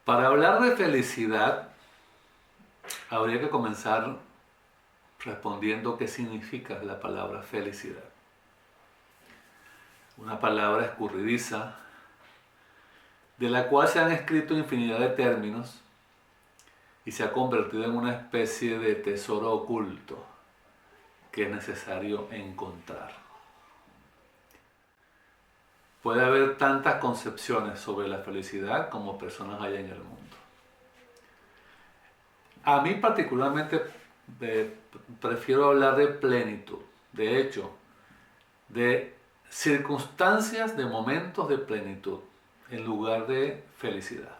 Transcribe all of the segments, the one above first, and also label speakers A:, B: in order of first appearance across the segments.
A: Para hablar de felicidad, habría que comenzar respondiendo qué significa la palabra felicidad. Una palabra escurridiza, de la cual se han escrito infinidad de términos y se ha convertido en una especie de tesoro oculto que es necesario encontrar. Puede haber tantas concepciones sobre la felicidad como personas hay en el mundo. A mí particularmente prefiero hablar de plenitud, de hecho, de circunstancias, de momentos de plenitud, en lugar de felicidad.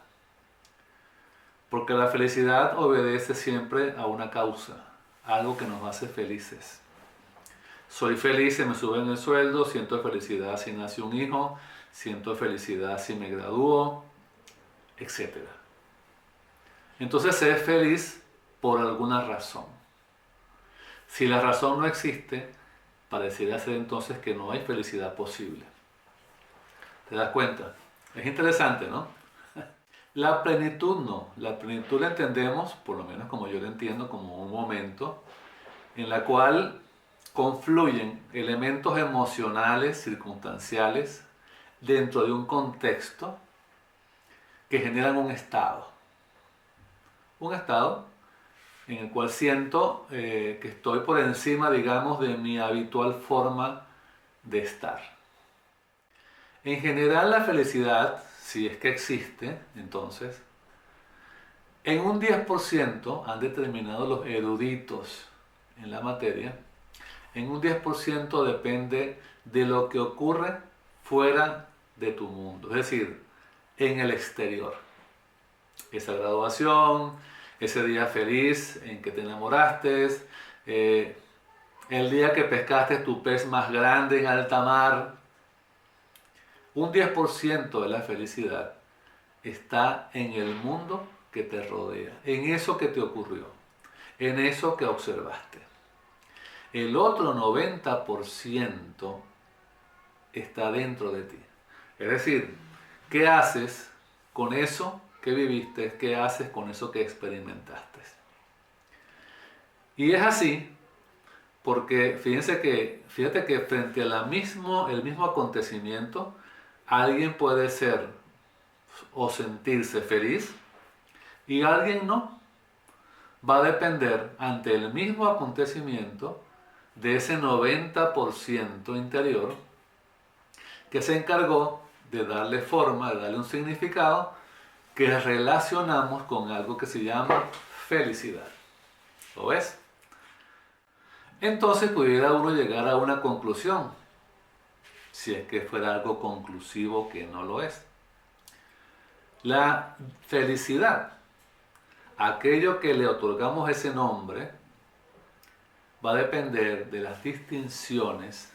A: Porque la felicidad obedece siempre a una causa, algo que nos hace felices. Soy feliz si me suben el sueldo, siento felicidad si nace un hijo, siento felicidad si me gradúo, etc. Entonces ser feliz por alguna razón. Si la razón no existe, pareciera ser entonces que no hay felicidad posible. ¿Te das cuenta? Es interesante, ¿no? La plenitud no. La plenitud la entendemos, por lo menos como yo la entiendo, como un momento en la cual confluyen elementos emocionales, circunstanciales, dentro de un contexto que generan un estado. Un estado en el cual siento que estoy por encima, digamos, de mi habitual forma de estar. En general la felicidad, si es que existe, entonces, en un 10% han determinado los eruditos en la materia, en un 10% depende de lo que ocurre fuera de tu mundo, es decir, en el exterior. Esa graduación, ese día feliz en que te enamoraste, el día que pescaste tu pez más grande en alta mar. Un 10% de la felicidad está en el mundo que te rodea, en eso que te ocurrió, en eso que observaste. El otro 90% está dentro de ti. Es decir, ¿qué haces con eso que viviste? ¿Qué haces con eso que experimentaste? Y es así porque fíjate que frente a el mismo acontecimiento, alguien puede ser o sentirse feliz y alguien no. Va a depender ante el mismo acontecimiento de ese 90% interior que se encargó de darle forma, de darle un significado que relacionamos con algo que se llama felicidad. ¿Lo ves? Entonces pudiera uno llegar a una conclusión, si es que fuera algo conclusivo que no lo es. La felicidad, aquello que le otorgamos ese nombre, va a depender de las distinciones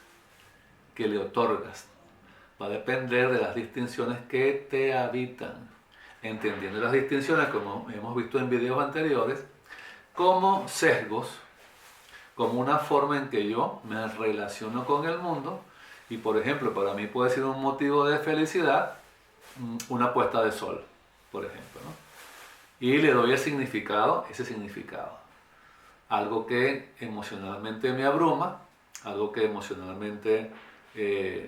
A: que le otorgas. Va a depender de las distinciones que te habitan. Entendiendo las distinciones, como hemos visto en videos anteriores, como sesgos, como una forma en que yo me relaciono con el mundo. Y por ejemplo, para mí puede ser un motivo de felicidad una puesta de sol, por ejemplo, ¿no? Y le doy ese significado. Algo que emocionalmente me abruma, algo que emocionalmente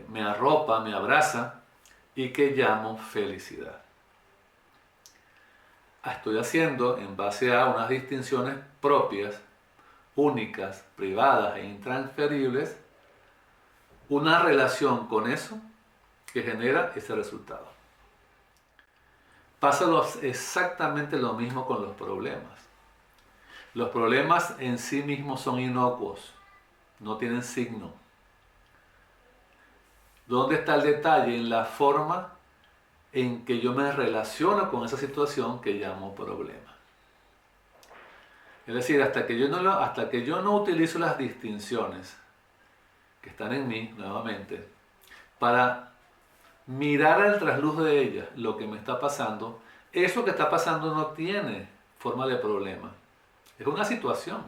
A: me arropa, me abraza y que llamo felicidad. Estoy haciendo, en base a unas distinciones propias, únicas, privadas e intransferibles, una relación con eso que genera ese resultado. Pasa exactamente lo mismo con los problemas. Los problemas en sí mismos son inocuos, no tienen signo. ¿Dónde está el detalle? En la forma en que yo me relaciono con esa situación que llamo problema. Es decir, hasta que yo no utilizo las distinciones que están en mí, nuevamente, para mirar al trasluz de ellas lo que me está pasando, eso que está pasando no tiene forma de problema. Es una situación.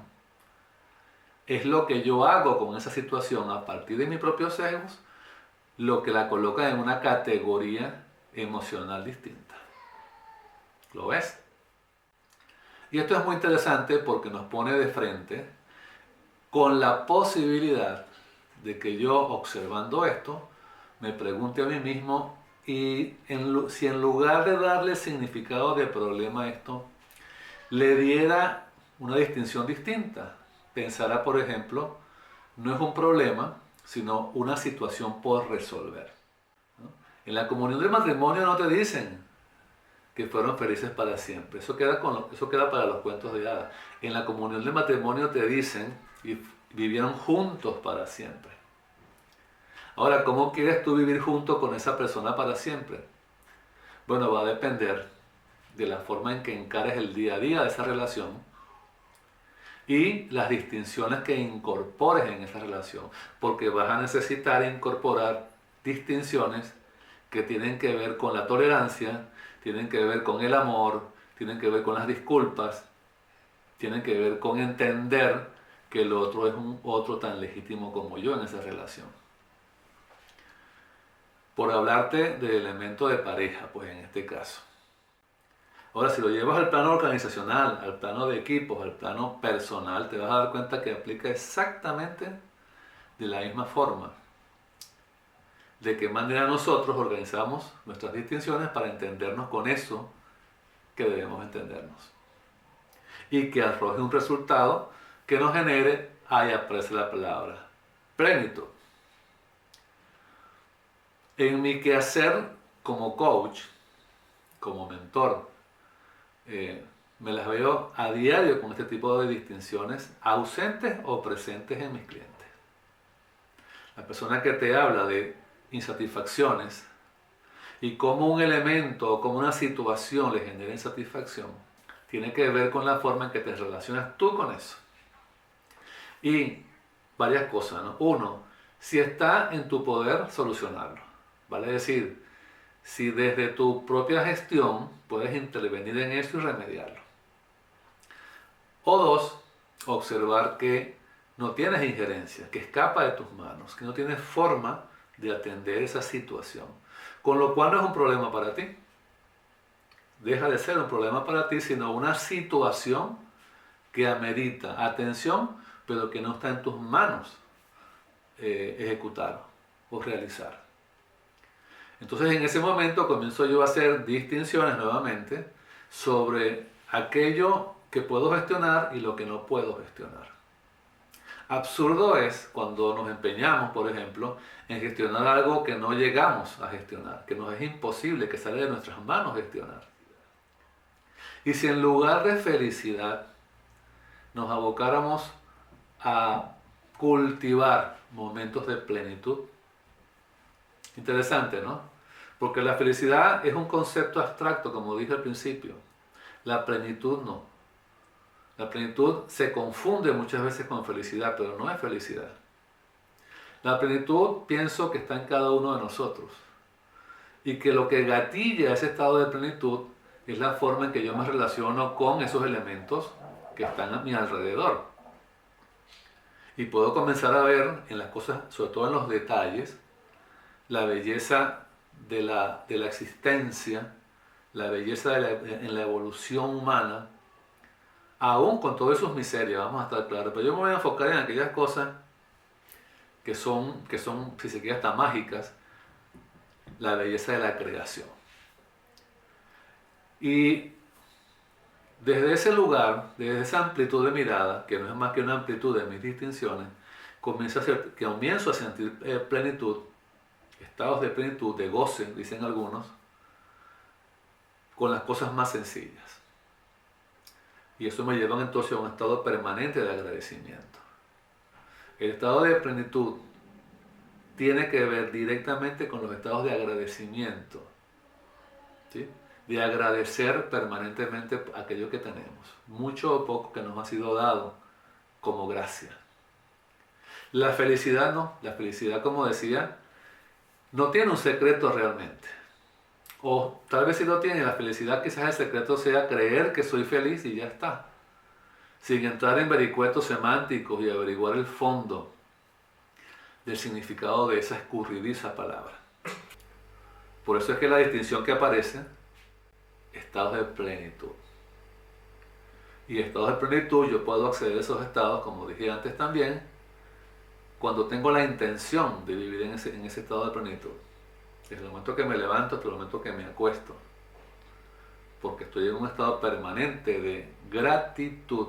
A: Es lo que yo hago con esa situación a partir de mis propios sesgos, lo que la coloca en una categoría emocional distinta. lo es. Y esto es muy interesante porque nos pone de frente con la posibilidad de que yo, observando esto, me pregunte a mí mismo y si en lugar de darle significado de problema a esto, le diera una distinción distinta. Pensará, por ejemplo, no es un problema, sino una situación por resolver, ¿no? En la comunión del matrimonio no te dicen que fueron felices para siempre. Eso queda para los cuentos de hadas. En la comunión del matrimonio te dicen y vivieron juntos para siempre. Ahora, ¿cómo quieres tú vivir junto con esa persona para siempre? Bueno, va a depender de la forma en que encares el día a día de esa relación y las distinciones que incorpores en esa relación, porque vas a necesitar incorporar distinciones que tienen que ver con la tolerancia, tienen que ver con el amor, tienen que ver con las disculpas, tienen que ver con entender que el otro es un otro tan legítimo como yo en esa relación. Por hablarte del elemento de pareja, pues en este caso. Ahora, si lo llevas al plano organizacional, al plano de equipos, al plano personal, te vas a dar cuenta que aplica exactamente de la misma forma. De qué manera nosotros organizamos nuestras distinciones para entendernos con eso que debemos entendernos. Y que arroje un resultado que nos genere, ahí aparece la palabra, plenitud. En mi quehacer como coach, como mentor, me las veo a diario con este tipo de distinciones ausentes o presentes en mis clientes. La persona que te habla de insatisfacciones y cómo un elemento o cómo una situación le genera insatisfacción, tiene que ver con la forma en que te relacionas tú con eso. Y varias cosas, ¿no? Uno, si está en tu poder solucionarlo. Vale decir, si desde tu propia gestión puedes intervenir en eso y remediarlo. O dos, observar que no tienes injerencia, que escapa de tus manos, que no tienes forma de atender esa situación. Con lo cual no es un problema para ti. Deja de ser un problema para ti, sino una situación que amerita atención, pero que no está en tus manos ejecutar o realizar. Entonces en ese momento comienzo yo a hacer distinciones nuevamente sobre aquello que puedo gestionar y lo que no puedo gestionar. Absurdo es cuando nos empeñamos, por ejemplo, en gestionar algo que no llegamos a gestionar, que nos es imposible, que sale de nuestras manos gestionar. Y si en lugar de felicidad nos abocáramos a cultivar momentos de plenitud, interesante, ¿no? Porque la felicidad es un concepto abstracto, como dije al principio. La plenitud no. La plenitud se confunde muchas veces con felicidad, pero no es felicidad. La plenitud pienso que está en cada uno de nosotros. Y que lo que gatilla ese estado de plenitud es la forma en que yo me relaciono con esos elementos que están a mi alrededor. Y puedo comenzar a ver en las cosas, sobre todo en los detalles, la belleza de la existencia, la belleza en la evolución humana, aún con todas sus miserias, vamos a estar claros. Pero yo me voy a enfocar en aquellas cosas que son, si se quiere, hasta mágicas, la belleza de la creación. Y desde ese lugar, desde esa amplitud de mirada, que no es más que una amplitud de mis distinciones, comienzo a sentir plenitud, estados de plenitud, de goce, dicen algunos, con las cosas más sencillas. Y eso me lleva entonces a un estado permanente de agradecimiento. El estado de plenitud tiene que ver directamente con los estados de agradecimiento, ¿sí? De agradecer permanentemente aquello que tenemos, mucho o poco que nos ha sido dado como gracia. La felicidad no, la felicidad, como decía, no tiene un secreto realmente. O tal vez si lo tiene, la felicidad quizás el secreto sea creer que soy feliz y ya está. Sin entrar en vericuetos semánticos y averiguar el fondo del significado de esa escurridiza palabra. Por eso es que la distinción que aparece está estados de plenitud. Y estados de plenitud, yo puedo acceder a esos estados, como dije antes también, cuando tengo la intención de vivir en ese estado de plenitud. Desde el momento que me levanto hasta el momento que me acuesto. Porque estoy en un estado permanente de gratitud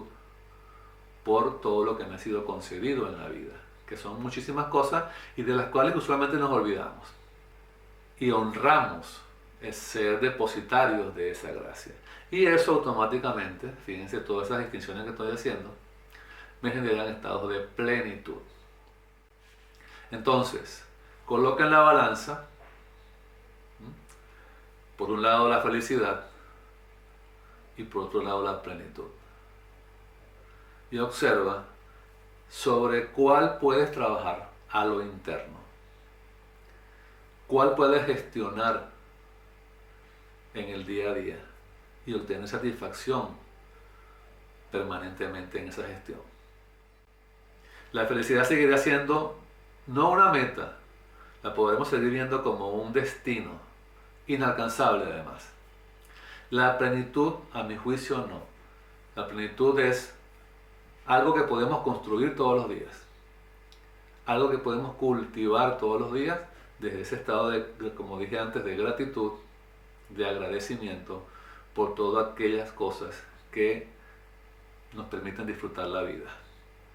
A: por todo lo que me ha sido concedido en la vida, que son muchísimas cosas y de las cuales usualmente nos olvidamos. Y honramos el ser depositarios de esa gracia. Y eso automáticamente, fíjense todas esas distinciones que estoy haciendo, me generan estados de plenitud. Entonces, coloca en la balanza, por un lado la felicidad y por otro lado la plenitud. Y observa sobre cuál puedes trabajar a lo interno, cuál puedes gestionar en el día a día y obtener satisfacción permanentemente en esa gestión. La felicidad seguirá siendo no una meta, la podremos seguir viendo como un destino, inalcanzable además. La plenitud, a mi juicio, no. La plenitud es algo que podemos construir todos los días, algo que podemos cultivar todos los días desde ese estado de, como dije antes, de gratitud, de agradecimiento por todas aquellas cosas que nos permiten disfrutar la vida.